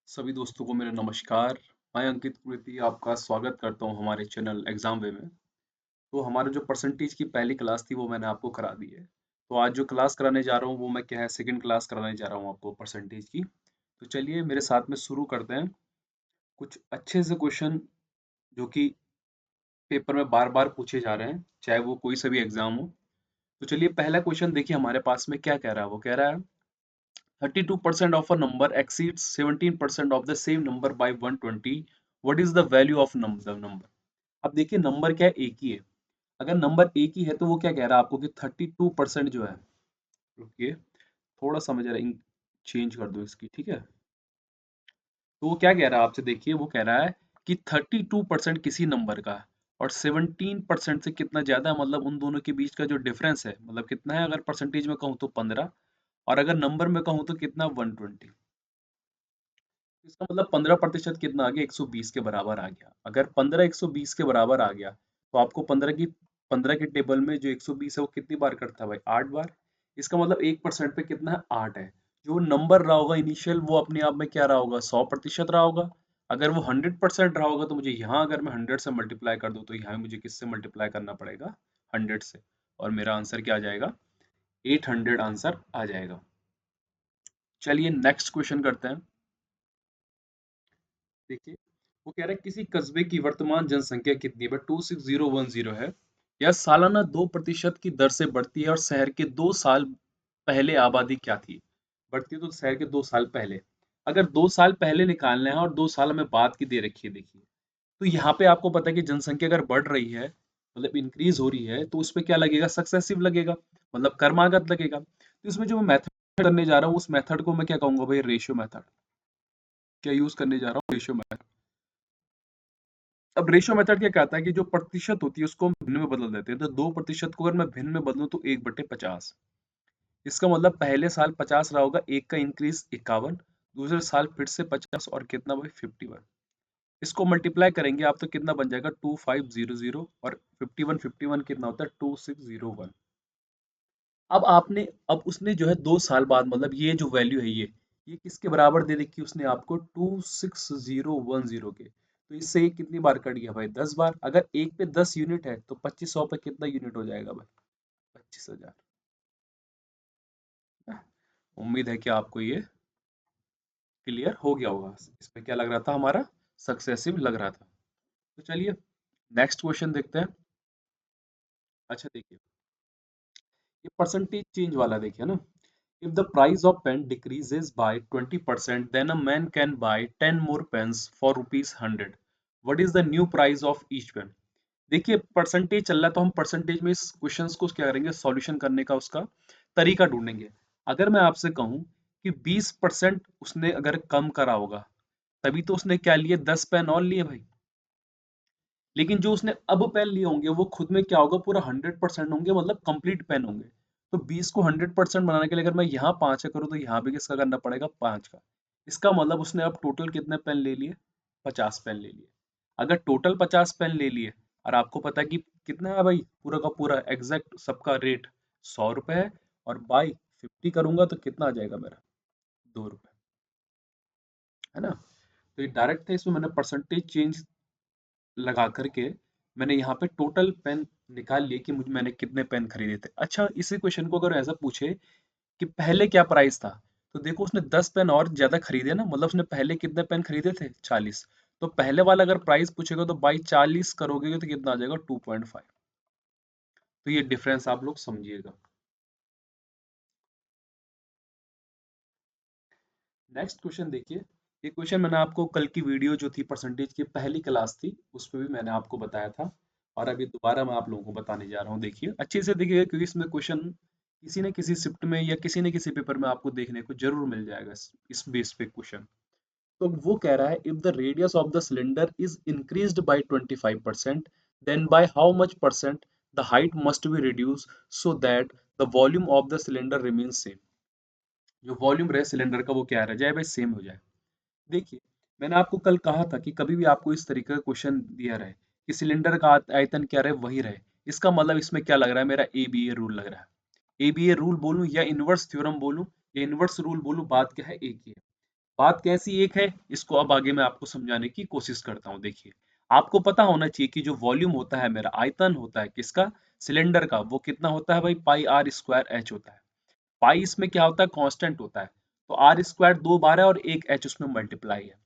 सभी दोस्तों को मेरा नमस्कार। मैं अंकित कृति आपका स्वागत करता हूं हमारे चैनल एग्जाम वे में। तो हमारे जो परसेंटेज की पहली क्लास थी वो मैंने आपको करा दी है। तो आज जो क्लास कराने जा रहा हूं वो मैं क्या है सेकंड क्लास कराने जा रहा हूं आपको परसेंटेज की। तो चलिए मेरे साथ में शुरू करते हैं। कुछ अच्छे से क्वेश्चन जो कि पेपर में बार बार पूछे जा रहे हैं, चाहे वो कोई सा भी एग्जाम हो। तो चलिए पहला क्वेश्चन देखिए हमारे पास में क्या कह रहा है। वो कह रहा है 32% of a number exceeds 17% of the same number by 120. What is the value of the number? अब देखिए नंबर क्या है, एक ही है। अगर नंबर एक ही है तो वो क्या कह रहा है आपको कि 32% जो है, रुकिए थोड़ा सा मैं जरा चेंज कर दूं इसकी, ठीक है। तो वो क्या कह रहा है आपसे, देखिए वो कह रहा है कि 32% किसी नंबर का और 17% से कितना ज्यादा है, मतलब उन दोनों के बीच का जो डिफरेंस है मतलब कितना है। अगर परसेंटेज में कहूँ तो 15, और अगर नंबर में कहूँ तो कितना, 120। इसका मतलब 15% कितना आ गया, 120 के बराबर आ गया। अगर 15 120 के बराबर आ गया तो आपको 15 के टेबल में जो 120 है वो कितनी बार कटता है भाई, 8 बार। इसका मतलब 1% पे कितना है, 8 है। जो नंबर रहा होगा इनिशियल वो अपने आप में क्या रहा होगा, 100% रहा होगा। अगर वो 100% रहा होगा तो मुझे यहाँ अगर मैं 100 से मल्टीप्लाई कर दूँ तो यहाँ मुझे किससे मल्टीप्लाई करना पड़ेगा, 100 से। और मेरा आंसर क्या आ जाएगा, 800 आंसर आ जाएगा। चलिए नेक्स्ट क्वेश्चन करते हैं। देखिए वो कह रहा है किसी कस्बे की वर्तमान जनसंख्या कितनी है, 26010 है। यह सालाना 2% की दर से बढ़ती है और शहर के 2 साल पहले आबादी क्या थी। बढ़ती है तो शहर के 2 साल पहले। अगर 2 साल पहले निकालना है और 2 साल हमें बाद की दे रखी है, देखिए तो यहाँ पे आपको पता है कि जनसंख्या अगर बढ़ रही है मतलब इंक्रीज हो रही है तो उस पे क्या लगेगा, सक्सेसिव लगेगा, मतलब क्रमागत लगेगा। तो इसमें जो मैं मेथड करने जा रहा हूँ उस मेथड को मैं क्या कहूंगा भाई, रेशियो मेथड। क्या यूज करने जा रहा हूँ, रेशियो मेथड। अब रेशियो मेथड क्या कहता है कि जो प्रतिशत होती है उसको हम भिन्न में बदल देते हैं। तो 2% को अगर मैं भिन्न में बदलूं तो 1/50। इसका मतलब पहले साल 50 रहा होगा, एक का इंक्रीज 51, दूसरे साल फिर से 50 और कितना भाई, 51। इसको मल्टीप्लाई करेंगे आप तो कितना बन जाएगा, 2500, और 51 कितना होता है, 2601। अब उसने जो है 2 साल बाद मतलब ये जो वैल्यू है ये किसके बराबर दे रखी है उसने आपको, 26010 के। तो इससे ये कितनी बार कट गया भाई, 10 बार। अगर एक पे 10 यूनिट है तो 2500 पे कितना यूनिट हो जाएगा भाई, 25,000। उम्मीद है कि आपको ये क्लियर हो गया होगा। इसमें क्या लग रहा था हमारा, सक्सेसिव लग रहा था। तो चलिए नेक्स्ट क्वेश्चन देखते हैं। अच्छा देखिए ये परसेंटेज चेंज वाला देखिए ना। If the price of pen decreases by 20%, then a man can buy 10 more pens for rupees 100. What is the new price of each pen? देखिए परसेंटेज चल रहा है तो हम परसेंटेज में इस क्वेश्चंस को क्या करेंगे, सॉल्यूशन करने का उसका तरीका ढूंढेंगे। अगर मैं आपसे कहूं कि 20% उसने अगर कम करा होगा तभी तो उसने क्या लिए, 10 पेन और लिए भाई। लेकिन जो उसने अब पेन लिए होंगे वो खुद में क्या होगा, पूरा 100% होंगे, मतलब कंप्लीट पेन होंगे। तो 20 को 100% बनाने के लिए अगर मैं यहाँ 5 का करूँ तो यहाँ भी किसका करना पड़ेगा, 5 का। इसका मतलब उसने अब टोटल कितने पेन ले लिए, 50 पेन ले लिए। अगर टोटल 50 पेन ले लिए और आपको पता है कि कितना है भाई, पूरा का पूरा एग्जैक्ट सबका रेट 100 रुपए है, और बाई 50 करूंगा तो कितना आ जाएगा मेरा, 2 रुपए, है ना। तो ये डायरेक्ट था, इसमें मैंने परसेंटेज चेंज लगा करके मैंने यहाँ पे टोटल पेन निकाल लिए कि मुझे मैंने कितने पेन खरीदे थे। अच्छा इसी क्वेश्चन को अगर ऐसा पूछे कि पहले क्या प्राइस था, तो देखो उसने 10 पेन और ज्यादा खरीदे ना, मतलब उसने पहले कितने पेन खरीदे थे, 40। तो पहले वाला अगर प्राइस पूछेगा तो बाई 40 करोगे तो कितना आ जाएगा, 2.5। तो ये डिफरेंस आप लोग समझिएगा। नेक्स्ट क्वेश्चन देखिए। ये क्वेश्चन मैंने आपको कल की वीडियो जो थी परसेंटेज की पहली क्लास थी उस पर भी मैंने आपको बताया था, और अभी दोबारा मैं आप लोगों को बताने जा रहा हूँ। देखिए अच्छे से देखिएगा क्योंकि इसमें क्वेश्चन किसी न किसी शिफ्ट में या किसी न किसी पेपर में आपको देखने को जरूर मिल जाएगा इस बेस पे क्वेश्चन। तो वो कह रहा है if the radius of the cylinder is increased by 25%, then by how much percent the height must be reduce so that the volume of the cylinder remains same. जो वॉल्यूम रहे cylinder का वो क्या रह जाए भाई, सेम हो जाए। देखिए मैंने आपको कल कहा था कि कभी भी आपको इस तरीके का क्वेश्चन दिया रहे कि सिलेंडर का आयतन क्या रहे वही रहे, इसका मतलब इसमें क्या लग रहा है, मेरा ए बी ए रूल लग रहा है। ए बी ए रूल बोलूं या इनवर्स थ्योरम बोलूं या इनवर्स रूल बोलूं, बात क्या है, एक ही है। बात कैसी एक है, इसको अब आगे मैं आपको समझाने की कोशिश करता हूँ। देखिए, आपको पता होना चाहिए कि जो वॉल्यूम होता है मेरा, आयतन होता है किसका, सिलेंडर का, वो कितना होता है भाई, पाई आर स्क्वायर एच होता है। पाई इसमें क्या होता है, कांस्टेंट होता है। तो आर स्क्वायर 2 बार है और एक एच उसमें मल्टीप्लाई है।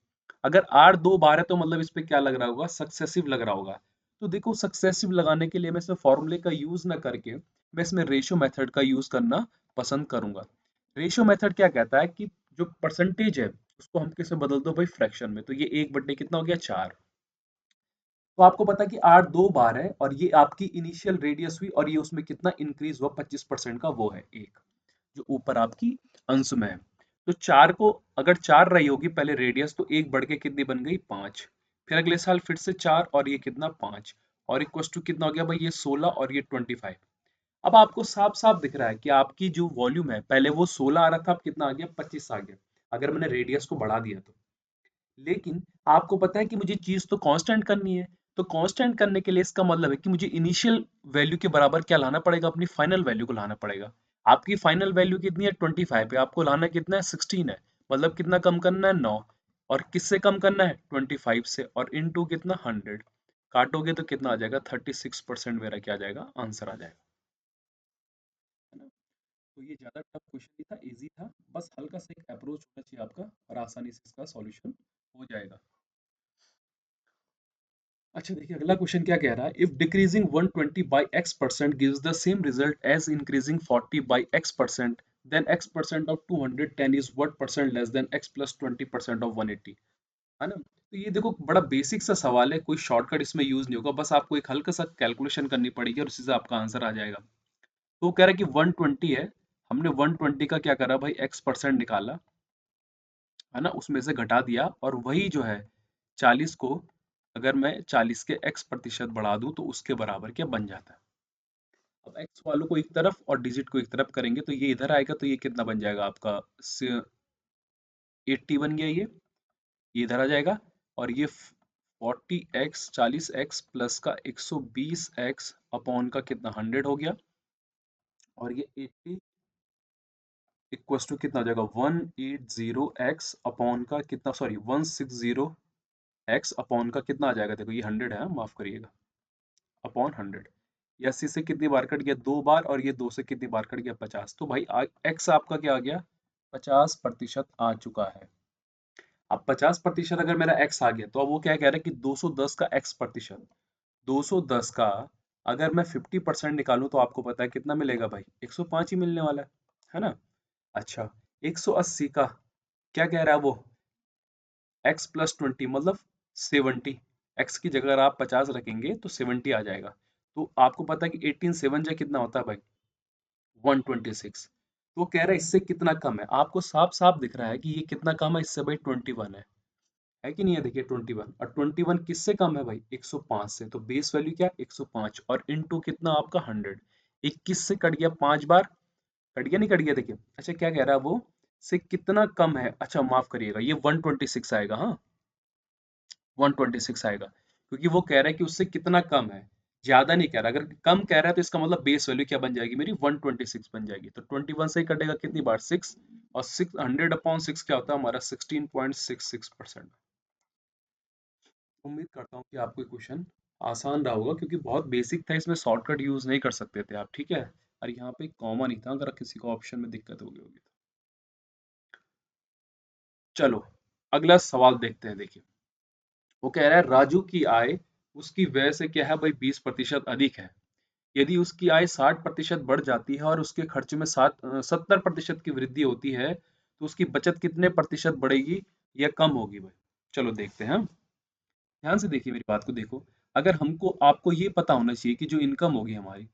अगर आर 2 बार है तो मतलब इस पे क्या लग रहा होगा, सक्सेसिव लग रहा होगा। तो देखो, सक्सेसिव लगाने के लिए मैं इसमें फॉर्मूले का यूज ना करके मैं इसमें रेशियो मेथड का यूज करना पसंद करूंगा। रेशियो मेथड क्या कहता है कि जो परसेंटेज है उसको हम किसमें बदल दो भाई, फ्रैक्शन में। तो ये 1/, कितना हो गया, 4। तो आपको पता है कि आर 2 बार है और ये आपकी इनिशियल रेडियस हुई और ये उसमें कितना इंक्रीज हुआ, 25% का, वो है एक, जो ऊपर आपकी अंश में है। तो 4 को, अगर 4 रही होगी पहले रेडियस, तो एक बढ़ के कितनी बन गई, 5। फिर अगले साल फिर से 4 और ये कितना, 5, और इक्वस टू कितना हो गया भाई, ये 16 और ये 25। अब आपको साफ साफ दिख रहा है कि आपकी जो वॉल्यूम है, पहले वो 16 आ रहा था, अब कितना आ गया, 25 आ गया, अगर मैंने रेडियस को बढ़ा दिया तो। लेकिन आपको पता है कि मुझे चीज तो कांस्टेंट करनी है। तो कांस्टेंट करने के लिए इसका मतलब है कि मुझे इनिशियल वैल्यू के बराबर क्या लाना पड़ेगा, अपनी फाइनल वैल्यू को लाना पड़ेगा। आपकी फाइनल वैल्यू कितनी है, 25 है, आपको लाना कितना है, 16 है। मतलब कितना कम करना है, 9। और किससे कम करना है, 25 से, और इनटू कितना, 100। काटोगे तो कितना आ जाएगा, 36% मेरा क्या आ जाएगा, आंसर आ जाएगा, है ना। तो ये ज्यादा टफ क्वेश्चन नहीं था, इजी था। बस हल्का सा एक अप्रोच होना चाहिए आपका और आसानी से इसका सॉल्यूशन हो जाएगा। अच्छा देखिए, अगला क्वेश्चन क्या कह रहा है, if decreasing 120 by x% gives the same result as increasing 40 by x%, then x% of 210 is what percent less than x plus 20% of 180, है ना। तो ये देखो, बड़ा बेसिक सा सवाल है, कोई शॉर्टकट इसमें यूज नहीं होगा, बस आपको एक हल्का सा कैलकुलेशन करनी पड़ेगी और उसी से आपका आंसर आ जाएगा। तो वो कह रहा है कि 120 है, हमने 120 का क्या करा भाई, x% निकाला, है ना, उसमें से घटा दिया, और वही जो है 40 को अगर मैं 40 के x% बढ़ा दूं तो उसके बराबर क्या बन जाता है। अब x वालों को एक तरफ और डिजिट को एक तरफ करेंगे तो ये इधर आएगा, तो ये कितना बन जाएगा आपका, 80 बन गया, ये इधर आ जाएगा। और ये 40x, 40x प्लस का 120x अपॉन का कितना, 100 हो गया। और ये 80 इक्वस टू कितना हो जाएगा, 180x अपॉन का कितना, सॉरी 160x अपॉन का कितना आ जाएगा, देखो ये 100 है, माफ करिएगा, अपॉन 100। ये 80 से कितनी बार कट गया, 2 बार, और ये 2 से कितनी बार कट गया, 50। तो भाई एक्स आपका क्या आ गया, 50% आ चुका है। अब 50% अगर मेरा एक्स आ गया, तो अब वो क्या कह रहा है कि 210 का x%, 210 का अगर मैं 50% निकालूं तो आपको पता है कितना मिलेगा भाई, 105 ही मिलने वाला है ना। अच्छा, 180 का क्या कह रहा है वो, x प्लस 20 मतलब 70। x की जगह अगर आप 50 रखेंगे तो 70 आ जाएगा। तो आपको पता है कि 18 7 जा कितना होता है भाई, 126। तो वो कह रहा है इससे कितना कम है, आपको साफ साफ दिख रहा है कि ये कितना कम है इससे भाई, 21 है कि नहीं है, देखिए 21, और 21 किससे कम है भाई, 105 से। तो बेस वैल्यू क्या, 105, और इनटू कितना आपका 100। 21 से कट गया 5 बार, कट गया नहीं कट गया, देखिए। अच्छा क्या कह रहा है वो, से कितना कम है, अच्छा माफ करिएगा, ये 126 आएगा, हाँ 126 आएगा, क्योंकि वो कह रहा है कि उससे कितना कम है, ज्यादा नहीं कह रहा। अगर कम कह रहा है तो इसका मतलब बेस वैल्यू क्या बन जाएगी मेरी, 126 बन जाएगी। तो 21 से ही कटेगा कितनी बार, 6, और 600/6 क्या होता है हमारा, 16.66%। उम्मीद करता हूँ कि आपको क्वेश्चन आसान रहा होगा, क्योंकि बहुत बेसिक था, इसमें शॉर्टकट यूज नहीं कर सकते थे आप, ठीक है। और यहाँ पे कॉमन ही था, अगर किसी को ऑप्शन में दिक्कत होगी होगी तो। चलो अगला सवाल देखते हैं। देखिए, वो कह रहा है राजू की आय उसकी व्यय से क्या है भाई, 20% अधिक है। यदि उसकी आय 60% बढ़ जाती है और उसके खर्च में 70% की वृद्धि होती है, तो उसकी बचत कितने प्रतिशत बढ़ेगी या कम होगी भाई। चलो देखते हैं। ध्यान से देखिए, मेरी बात को देखो। अगर हमको, आपको ये पता होना चाहिए कि जो इनकम होगी हमारी,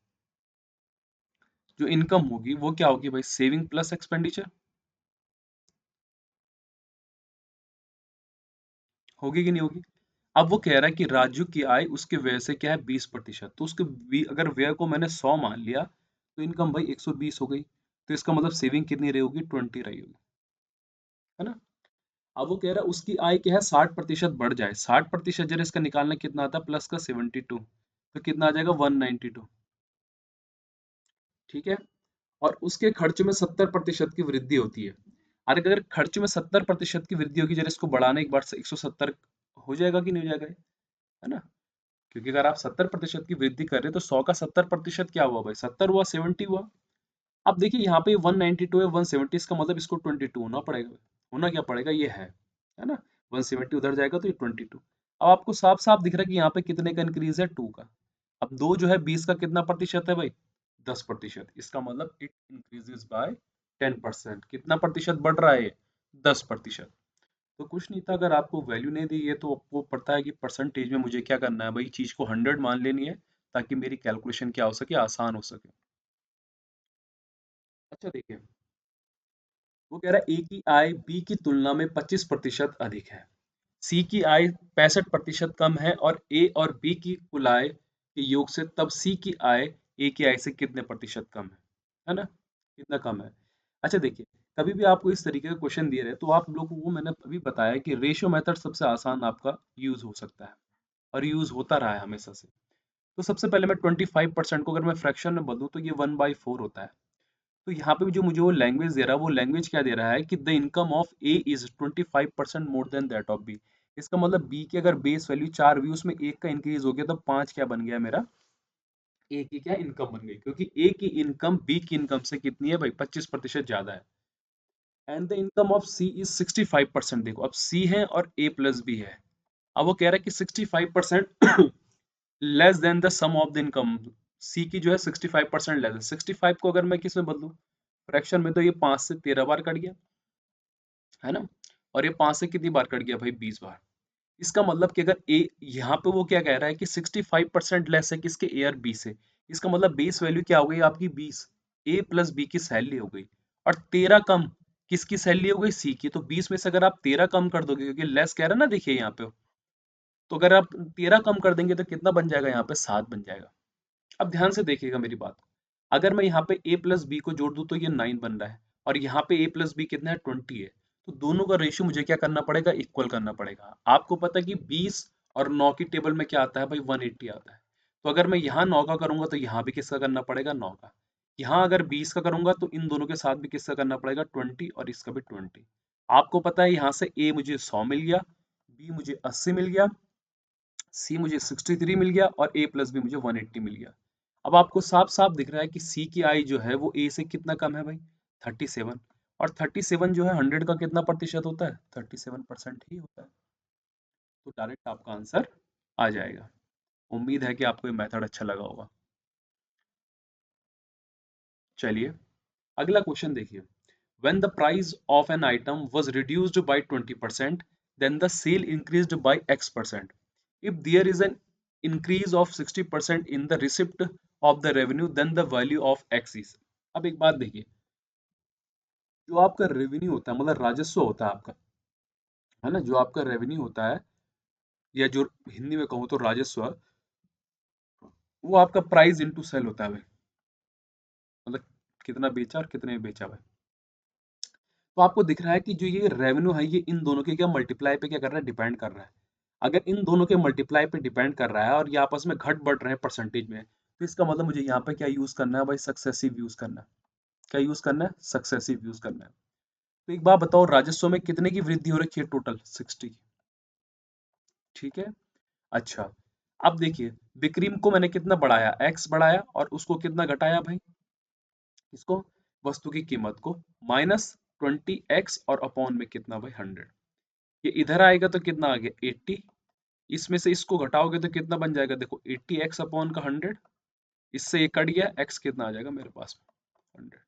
जो इनकम होगी वो क्या होगी भाई, सेविंग प्लस एक्सपेंडिचर, होगी कि नहीं होगी। अब वो कह रहा है कि राजू की आय उसके व्यय से क्या है, 20%। तो उसके अगर व्यय को मैंने 100 मान लिया, तो इनकम भाई 120 हो गई। तो इसका मतलब सेविंग कितनी रही होगी, 20 रही होगी, है ना। अब वो कह रहा है उसकी आय क्या है, 60% बढ़ जाए, 60% जरा इसका निकालना कितना आता है, प्लस का 72, तो कितना आ जाएगा, 192, ठीक है। और उसके खर्च में 70% की वृद्धि होती है। अगर खर्च में 70% की वृद्धि होगी, जरा इसको बढ़ाने एक बार से 170 हो जाएगा कि नहीं हो जाएगा, है ना? क्योंकि अगर आप 70% की वृद्धि कर रहे हैं तो 100 का 70% क्या हुआ भाई, 70 हुआ, 70 हुआ। अब देखिए यहाँ पे 192 है, 170, इसका मतलब इसको 22 होना पड़ेगा। होना क्या पड़ेगा, ये है ना? 170 उधर जाएगा तो ये 22। अब आपको साफ साफ दिख रहा है कि यहाँ पे कितने का इंक्रीज है, 2 का। अब 2 जो है 20 का कितना प्रतिशत है भाई, 10%। इसका मतलब इट इंक्रीजेस बाय 10%। कितना प्रतिशत बढ़ रहा है ये, 10%। तो कुछ नहीं था, अगर आपको वैल्यू नहीं दी है तो आपको पता है कि परसेंटेज में मुझे क्या करना है भाई, चीज को 100 मान लेनी है ताकि मेरी कैलकुलेशन क्या हो सके, आसान हो सके। अच्छा देखिए, वो कह रहा है ए की आय बी की तुलना में 25% अधिक है, सी की आय 65% कम है, और ए और बी की कुल आय के योग से तब सी की आय ए की आय से कितने प्रतिशत कम है ना? कितना कम है? अच्छा देखिए, कभी भी आपको इस तरीके का क्वेश्चन दिए रहे तो आप लोगों को मैंने अभी बताया कि रेशियो मेथड सबसे आसान आपका यूज हो सकता है, और यूज होता रहा है हमेशा से। तो सबसे पहले मैं 25% को अगर मैं फ्रैक्शन में बदलूं तो ये 1/4 होता है। तो यहाँ पे भी जो मुझे वो लैंग्वेज दे रहा है, वो लैंग्वेज क्या दे रहा है कि the income of A is 25% more than that of B. इसका मतलब बी की अगर बेस वैल्यू 4 हुई, उसमें एक का इंक्रीज हो गया तो 5 क्या बन गया मेरा, ए की क्या इनकम बन गई, क्योंकि ए की इनकम बी की इनकम से कितनी है भाई, 25% ज्यादा है। And the income of C is 65%। देखो अब सी है और ए प्लस बी है। अब वो कह रहा है कि 65% less than the sum of the income. C की जो है 65% लेस है। 65 को अगर मैं किस में बदलूं, फ्रैक्शन में, तो ये 5 से 13 बार कट गया, है ना? और ये 5 से कितनी बार कट गया भाई, 20 बार। इसका मतलब कि अगर ए, यहाँ पे वो क्या कह रहा है कि 65% लेस है किसके, ए और बी से। इसका मतलब बेस वैल्यू क्या हो गई आपकी, 20। ए प्लस बी की सैलरी हो गई, और 13 कम किसकी सैलरी हो गई, सी की। तो 20 में से अगर आप 13 कम कर दोगे, क्योंकि लेस कह रहा है ना, देखिए यहाँ पे, तो अगर आप 13 कम कर देंगे तो कितना बन जाएगा, यहाँ पे 7 बन जाएगा। अब ध्यान से देखिएगा मेरी बात। अगर मैं यहाँ पे a प्लस बी को जोड़ दूं तो ये 9 बन रहा है, और यहाँ पे a प्लस बी कितना है, 20 है। तो दोनों का रेशियो मुझे क्या करना पड़ेगा, इक्वल करना पड़ेगा। आपको पता है कि 20 और 9 की टेबल में क्या आता है भाई, 180 आता है। तो अगर मैं यहाँ 9 का करूंगा तो यहाँ भी किसका करना पड़ेगा, 9 का। यहाँ अगर 20 का करूंगा तो इन दोनों के साथ भी किसका करना पड़ेगा, 20, और इसका भी 20। आपको पता है यहाँ से a मुझे 100 मिल गया, b मुझे 80 मिल गया, सी मुझे 63 मिल गया, और ए प्लस बी मुझे 180 मिल गया। अब आपको साफ साफ दिख रहा है कि सी की आई जो है वो ए से कितना कम है भाई, 37। और 37 जो है 100 का कितना प्रतिशत होता है, 37% ही होता है। तो डायरेक्ट आपका आंसर आ जाएगा। उम्मीद है कि आपको ये मेथड अच्छा लगा होगा। चलिए अगला क्वेश्चन देखिए। When the price of an item was reduced by 20%, then the sale increased by X%. If there is an increase of 60% in the receipt of the revenue, then the value of X is। अब एक बात देखिए, जो आपका revenue होता है, मतलब राजस्व होता है आपका, है ना? जो आपका रेवेन्यू होता है, या जो हिंदी में कहूँ तो राजस्व, वो आपका प्राइस इनटू सेल होता है भाई। मतलब कितना बेचा और कितने में बेचा भाई। तो आपको दिख रहा है कि जो ये रेवेन्यू है, ये इन दोनों के क्या मल्टीप्लाई पे क्या कर रहा है, डिपेंड कर रहा है। अगर इन दोनों के मल्टीप्लाई पे डिपेंड कर रहा है और ये आपस में घट बढ़ रहे हैं परसेंटेज में, तो इसका मतलब मुझे यहाँ पे क्या यूज करना है भाई, सक्सेसिव यूज करना है। क्या यूज करना है, सक्सेसिव यूज करना है। तो एक बात बताओ, राजस्व में कितने की वृद्धि हो रखी है, टोटल 60 की। ठीक है। अच्छा, अब देखिए, बिक्री को मैंने कितना बढ़ाया, एक्स बढ़ाया, और उसको कितना घटाया भाई, इसको, वस्तु की कीमत को, -20x, और अपॉन में कितना भाई, 100। ये इधर आएगा तो कितना आ गया, 80। इसमें से इसको घटाओगे तो कितना बन जाएगा, देखो 80x अपॉन का 100। इससे ये कट गया, x कितना आ जाएगा मेरे पास, 100।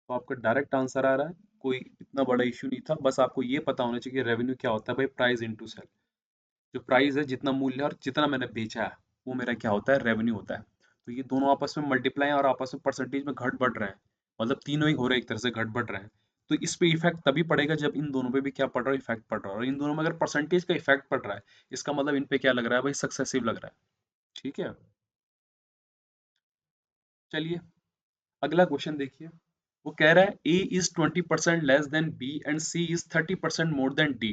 तो आपका डायरेक्ट आंसर आ रहा है। कोई इतना बड़ा इश्यू नहीं था, बस आपको ये पता होना चाहिए कि रेवेन्यू क्या होता है भाई, प्राइस इनटू सेल। जो प्राइस है, जितना मूल्य है और जितना मैंने बेचा है, वो मेरा क्या होता है, रेवेन्यू होता है। तो ये दोनों आपस में मल्टीप्लाई हैं और आपस में परसेंटेज में घट बढ़ रहे हैं। मतलब तीनों ही हो रहे हैं, एक तरह से घट बढ़ रहे हैं। तो इस पे इफेक्ट तभी पड़ेगा जब इन दोनों पे भी क्या पड़ रहा है, इफेक्ट पड़ रहा है। और इन दोनों में अगर परसेंटेज का इफेक्ट पड़ रहा है, इसका मतलब इन पे क्या लग रहा है भाई, सक्सेसिव लग रहा है। ठीक है। चलिए अगला क्वेश्चन देखिए। वो कह रहा है A is 20% less than B and C is 30% more than D.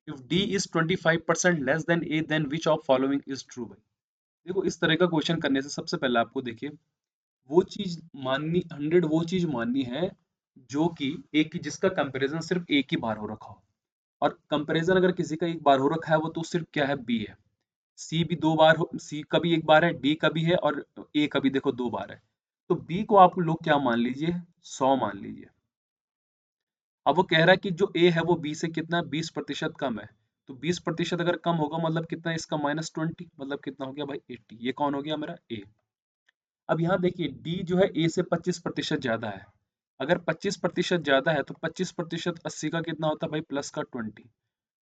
If D is 25% less than A, then which of following is true भाई। देखो इस तरह का क्वेश्चन करने से सबसे पहले आपको देखिए, वो चीज माननी, 100 वो चीज माननी है जो कि एक जिसका कंपैरिजन सिर्फ एक ही बार हो रखा हो, और कंपैरिजन अगर किसी का एक बार हो रखा है वो तो सिर्फ क्या है, बी है। सी भी दो बार हो, सी का भी एक बार है, डी का भी है, और ए का भी देखो दो बार है। तो बी को आप लोग क्या मान लीजिए, 100 मान लीजिए। अब वो कह रहा है कि जो ए है वो बी से कितना 20% कम है। तो 20% अगर कम होगा मतलब कितना, इसका -20, मतलब कितना हो गया भाई 80। ये कौन हो गया मेरा, ए। अब यहाँ देखिए डी जो है ए से 25% ज्यादा है। अगर 25% ज्यादा है तो 25% 80 का कितना होता है भाई, प्लस का 20।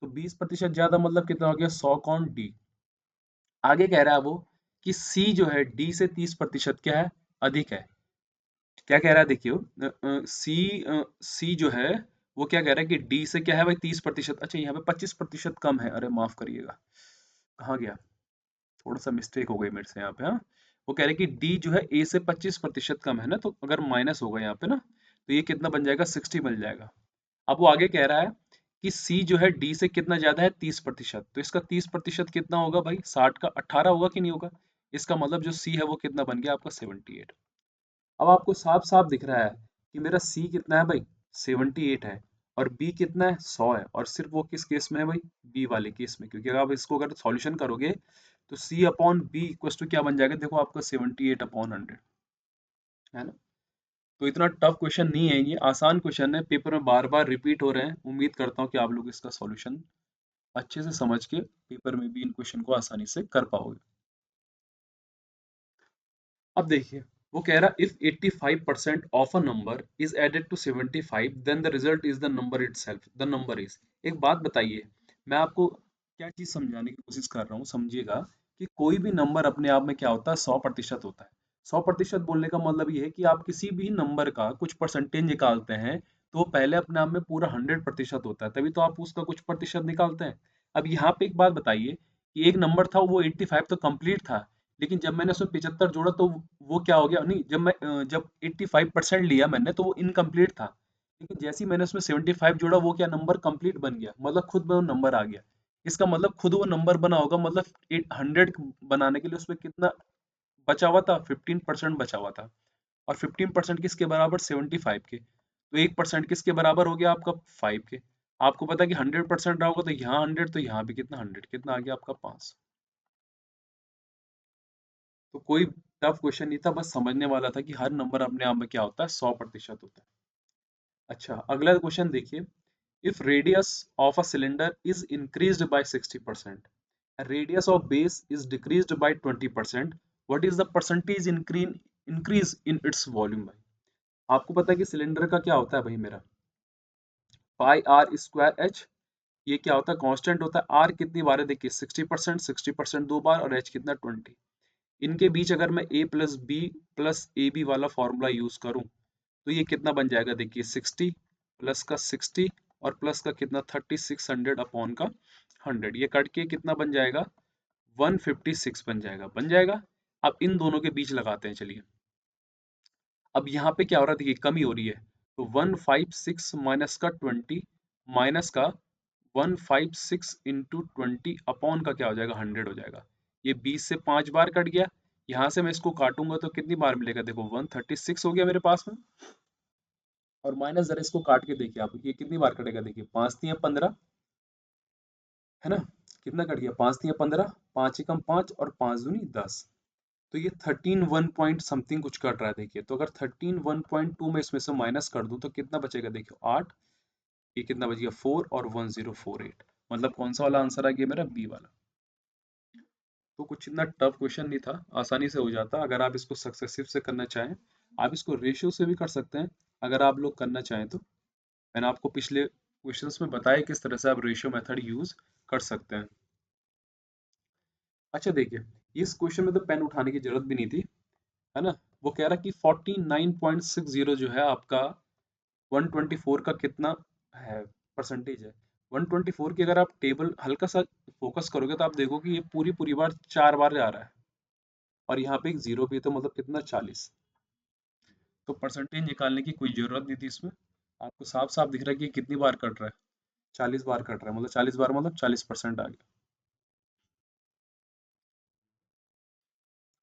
तो 20% ज्यादा मतलब कितना हो गया, 100 कौन, डी। आगे कह रहा है वो कि सी जो है डी से 30% क्या है, अधिक है। क्या कह रहा है देखियो, सी सी जो है वो क्या कह रहा है कि डी से क्या है भाई 30%, अच्छा यहाँ पे 25% कम है, अरे माफ करिएगा, कहाँ गया, थोड़ा सा मिस्टेक हो गई मेरे से यहाँ पे। हाँ, वो कह रहे हैं कि डी जो है ए से 25% कम है ना, तो अगर माइनस होगा यहाँ पे ना, तो ये कितना बन जाएगा, 60 बन जाएगा। अब वो आगे कह रहा है कि सी जो है डी से कितना ज्यादा है, 30%। तो इसका 30% कितना होगा भाई, 60 का 18 होगा कि नहीं होगा। इसका मतलब जो सी है वो कितना बन गया आपका, 78। अब आपको साफ साफ दिख रहा है कि मेरा सी कितना है भाई, 78 है, और बी कितना है, 100 है। और सिर्फ वो किस केस में है भाई, बी वाले केस में, क्योंकि अगर आप इसको अगर सॉल्यूशन करोगे तो सी अपॉन बी इक्वल टू क्या बन जाएगा, देखो आपका 78/100, है ना। तो इतना टफ क्वेश्चन नहीं है, ये आसान क्वेश्चन है, पेपर में बार बार रिपीट हो रहे हैं। उम्मीद करता हूँ कि आप लोग इसका सॉल्यूशन अच्छे से समझ के पेपर में भी इन क्वेश्चन को आसानी से कर पाओगे। अब देखिए, वो कह रहा if 85% of a number is added to 75 then the result is the number itself, the number is. एक बात बताइए, मैं आपको क्या चीज समझाने की कोशिश कर रहा हूँ, समझिएगा कि कोई भी नंबर अपने आप में क्या होता है, 100% होता है। 100% बोलने का मतलब ये है कि आप किसी भी नंबर का कुछ परसेंटेज निकालते हैं तो वो पहले अपने आप में पूरा 100% होता है, तभी तो आप उसका कुछ प्रतिशत निकालते हैं। अब यहाँ पे एक बात बताइए कि एक नंबर था वो 85 तो कंप्लीट था, लेकिन जब मैंने उसमें 75 जोड़ा तो वो क्या हो गया, नहीं जब 85% लिया मैंने तो वो इनकम्प्लीट था। लेकिन जैसे ही मैंने उसमें 75 जोड़ा वो क्या, नंबर कंप्लीट बन गया, मतलब खुद में वो नंबर आ गया। इसका मतलब खुद वो नंबर बना होगा, मतलब 100 बनाने के लिए उसमें कितना बचा हुआ था, 15% बचा हुआ था। और 15% किसके बराबर, 75 के। तो 1% किसके बराबर हो गया आपका, 5 के। आपको पता है कि 100% रहा होगा तो यहाँ 100, तो यहाँ भी कितना 100, कितना आ गया आपका 5। तो कोई टफ क्वेश्चन नहीं था, बस समझने वाला था कि हर नंबर अपने आप में क्या होता है, 100% होता है। अच्छा, अगला क्वेश्चन देखिए, if radius of a cylinder is increased bye 60%, radius of base is decreased bye 20%, what is the percentage increase in its volume भाई। आपको पता है कि सिलेंडर का क्या होता है भाई, मेरा पाई आर स्क्वायर एच। ये क्या होता है, कांस्टेंट होता है। आर कितनी बार है देखिए, 60%, 60% दो बार, और एच कितना, 20। इनके बीच अगर मैं a plus B plus A B वाला फॉर्मूला यूज करूं तो ये कितना बन जाएगा देखिए, 60 प्लस का 60 और प्लस का कितना 3600 अपॉन का 100, ये कट के कितना बन जाएगा, 156 बन जाएगा, बन जाएगा। अब इन दोनों के बीच लगाते हैं, चलिए। अब यहाँ पे क्या हो रहा है देखिए, कमी हो रही है। तो 156 माइनस का 20 माइनस का 156 इंटू 20 अपॉन का क्या हो जाएगा, 100 हो जाएगा। ये 20 से 5 बार कट गया। यहाँ से मैं इसको काटूंगा तो कितनी बार मिलेगा, देखो 136 हो गया मेरे पास में। और माइनस जरा इसको काट के देखिए आप, ये कितनी बार कटेगा देखिए, 5 तिया 15, है ना। कितना कट गया, 5 तिया 15, 5 एकम 5 और 5 दूनी 10। तो ये 13 1 पॉइंट समथिंग कुछ कट रहा है देखिए। तो अगर 13 1.2 में इसमें से माइनस कर दूं तो कितना बचेगा देखिए, 8। ये कितना बच गया, 4 और 1048। मतलब कौन सा वाला आंसर आ गया मेरा, बी वाला। तो कुछ इतना टफ क्वेश्चन नहीं था, आसानी से हो जाता अगर आप इसको सक्सेसिव से करना चाहें। आप इसको रेशियो से भी कर सकते हैं अगर आप लोग करना चाहें तो। मैंने आपको पिछले क्वेश्चंस में बताया किस तरह से आप रेशियो मेथड यूज कर सकते हैं। अच्छा देखिए, इस क्वेश्चन में तो पेन उठाने की जरूरत भी नहीं थी, है ना। वो कह रहा कि 49.60 जो है आपका 124 का कितना है, परसेंटेज है। 124 की अगर आप टेबल हल्का सा फोकस करोगे तो आप देखो कि ये पूरी पूरी बार 4 बार आ रहा है, और यहाँ पे एक जीरो भी है, तो मतलब कितना, 40। तो परसेंटेज निकालने की कोई जरूरत नहीं थी इसमें। आपको साफ साफ दिख रहा है कि ये कितनी बार कट रहा है, 40 बार कट रहा है, मतलब 40 बार मतलब 40% आ गया।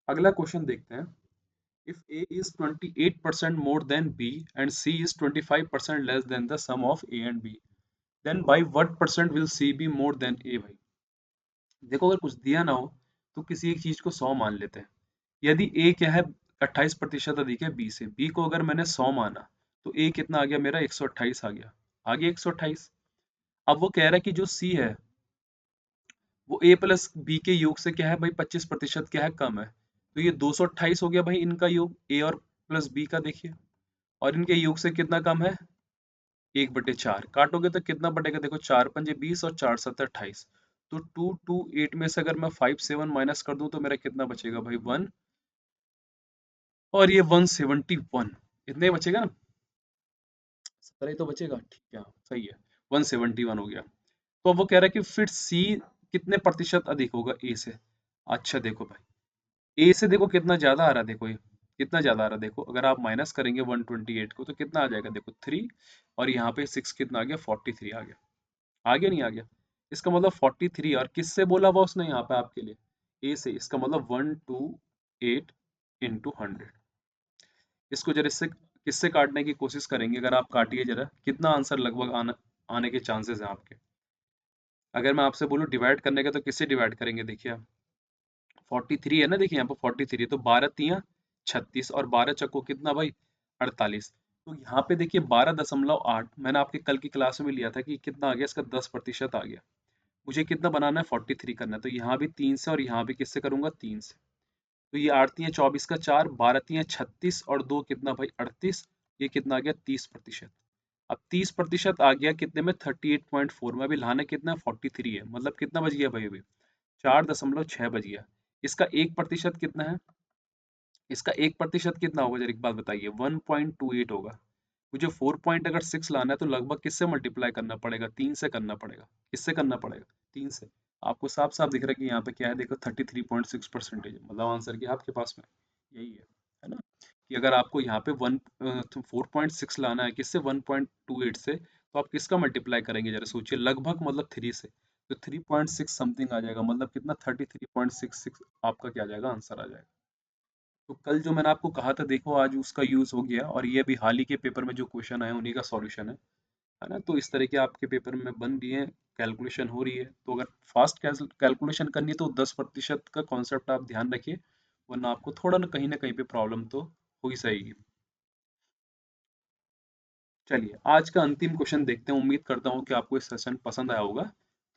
अगला क्वेश्चन देखते हैं, If A is 28% more than B and C is 25% less than the sum of A and B, then by what percent will C be more than A? भाई देखो, अगर कुछ दिया ना हो तो किसी एक चीज को 100 मान लेते हैं। यदि A क्या है, 28% अधिक है B से, B को अगर मैंने 100 माना तो A कितना आ गया मेरा, 128 आ गया। आ गया 128। अब वो कह रहा है कि जो C है वो A प्लस B के योग से क्या है भाई, 25% क्या है, कम है। तो ये 228 हो गया भाई इनका योग, A और प्लस B का, देखिए। और इनके योग से कितना कम है, 1/4। काटोगे तो कितना बटेगा, देखो 4×5 = 20 और 4×7 = 28। तो 228 में से अगर मैं 57 माइनस कर दूं तो मेरा कितना बचेगा भाई, 1। और ये 171, इतने ही बचेगा ना, 17 ही तो बचेगा, ठीक है, हाँ, सही है। 171 हो गया। तो अब वो कह रहा है कि फिर सी कितने प्रतिशत अधिक होगा ए से। अच्छा देखो भाई, ए से देखो कितना ज्यादा आ रहा है, देखो ये कितना ज्यादा आ रहा है, देखो अगर आप माइनस करेंगे 128 को तो कितना आ जाएगा, देखो 3। और यहाँ पे 6 कितना आ गया, 43 आ गया। आ गया नहीं आ गया, इसका मतलब 43। और किससे बोला हुआ उसने यहाँ पे आपके लिए, ए से, इसका मतलब 128 × 100। इसको जरा इससे किससे काटने की कोशिश करेंगे, अगर आप काटिए जरा, कितना आंसर लगभग आने के चांसेस हैं आपके। अगर मैं आपसे बोलूँ डिवाइड करने का तो किससे डिवाइड करेंगे, देखिए आप, 43 है ना, देखिए यहाँ पर 43 है, तो 12×3 = 36 और 12 चक्को कितना भाई, 48। तो यहाँ पे देखिए 12.8 मैंने आपके कल की क्लास में लिया था कि कितना आ गया, इसका 10% आ गया। मुझे कितना बनाना है, 43 करना है, तो यहाँ भी 3 से और यहाँ भी किससे करूंगा, 3 से। तो ये 8×3 = 24 का 4, 12×3 = 36 और 2 कितना भाई, 38। ये कितना आ गया, 30%। अब 30% आ गया कितने में, 38.4 में। अभी लाना कितना है, 43 है, मतलब कितना बच गया भाई अभी, 4.6 बच गया। इसका 1% कितना है, इसका 1% कितना होगा, जरा एक बात बताइए, 1.28 होगा। मुझे 4 अगर 6 लाना है तो लगभग किससे मल्टीप्लाई करना पड़ेगा, 3 से करना पड़ेगा। किससे करना पड़ेगा, 3 से। आपको साफ साफ दिख रहा है कि यहाँ पे क्या है, देखो 33.6% है, मतलब आंसर की आपके पास में यही है ना। कि अगर आपको यहाँ पे 4.6 लाना है किससे, 1.28 से, तो आप किसका मल्टीप्लाई करेंगे, जरा सोचिए, लगभग मतलब 3 से। तो 3.6 समथिंग आ जाएगा, मतलब कितना, 33.66 आपका क्या आ जाएगा, आंसर आ जाएगा। तो कल जो मैंने आपको कहा था, देखो आज उसका यूज हो गया, और ये अभी हाल ही के पेपर में जो क्वेश्चन आए उन्हीं का सॉल्यूशन है ना। तो इस तरह के आपके पेपर में बन रही है, कैलकुलेशन हो रही है। तो अगर फास्ट कैलकुलेशन करनी है तो 10% का कॉन्सेप्ट आप ध्यान रखिए, वरना आपको थोड़ा ना कहीं पे प्रॉब्लम तो हो ही सकेगी। चलिए आज का अंतिम क्वेश्चन देखते हैं, उम्मीद करता हूँ कि आपको इस सेशन पसंद आया होगा।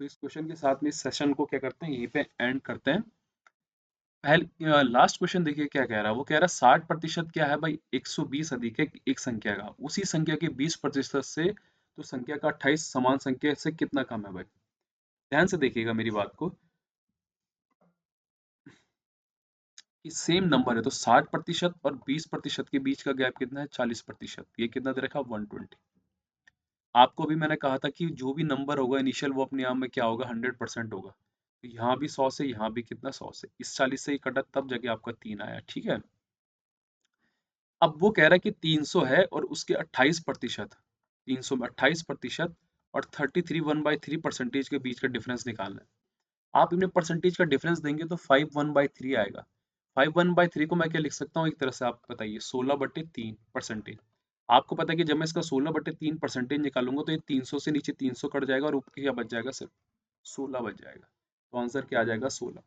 तो इस क्वेश्चन के साथ में इस सेशन को क्या करते हैं, यहीं पे एंड करते हैं। पहले लास्ट क्वेश्चन देखिए क्या कह रहा है, वो कह रहा है 60% क्या है भाई, 120 अधिक है एक संख्या का, उसी संख्या के 20% से तो संख्या का 28 समान संख्या से कितना कम है भाई। ध्यान से देखिएगा मेरी बात को, कि सेम नंबर है तो 60% और 20% के बीच का गैप कितना है, 40%। ये कितना दे रखा, 120। आपको भी मैंने कहा था कि जो भी नंबर होगा इनिशियल वो अपने आप में क्या होगा, 100% होगा। तो यहाँ भी 100 से, यहाँ भी कितना, 100 से, इस 40 से ही कटा तब जाके आपका 3 आया, ठीक है। अब वो कह रहा है कि 300 है और उसके 28%, 300 में 28% और 33 1/3% के बीच का डिफरेंस निकालना है। आप इन्हें परसेंटेज का डिफरेंस देंगे तो 5 1/3 आएगा। 5 1/3 को मैं क्या लिख सकता हूँ, एक तरह से आप बताइए, 16/3%। आपको पता है कि जब मैं इसका 16/3% निकालूंगा तो ये 300 से नीचे 300 कट जाएगा और ऊपर क्या बच जाएगा, सिर्फ 16 बच जाएगा। तो आंसर क्या आ जाएगा, 16।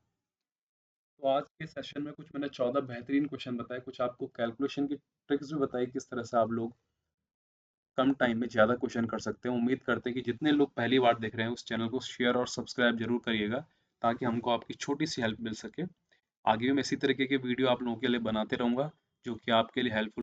तो आज के सेशन में कुछ मैंने 14 बेहतरीन क्वेश्चन बताए, कुछ आपको कैलकुलेशन की ट्रिक्स भी बताई, किस तरह से आप लोग कम टाइम में ज़्यादा क्वेश्चन कर सकते हैं। उम्मीद करते हैं कि जितने लोग पहली बार देख रहे हैं उस चैनल को शेयर और सब्सक्राइब जरूर करिएगा, ताकि हमको आपकी छोटी सी हेल्प मिल सके। आगे भी मैं इसी तरीके के वीडियो आप लोगों के लिए बनाते रहूँगा, जो कि आपके लिए हेल्पफुल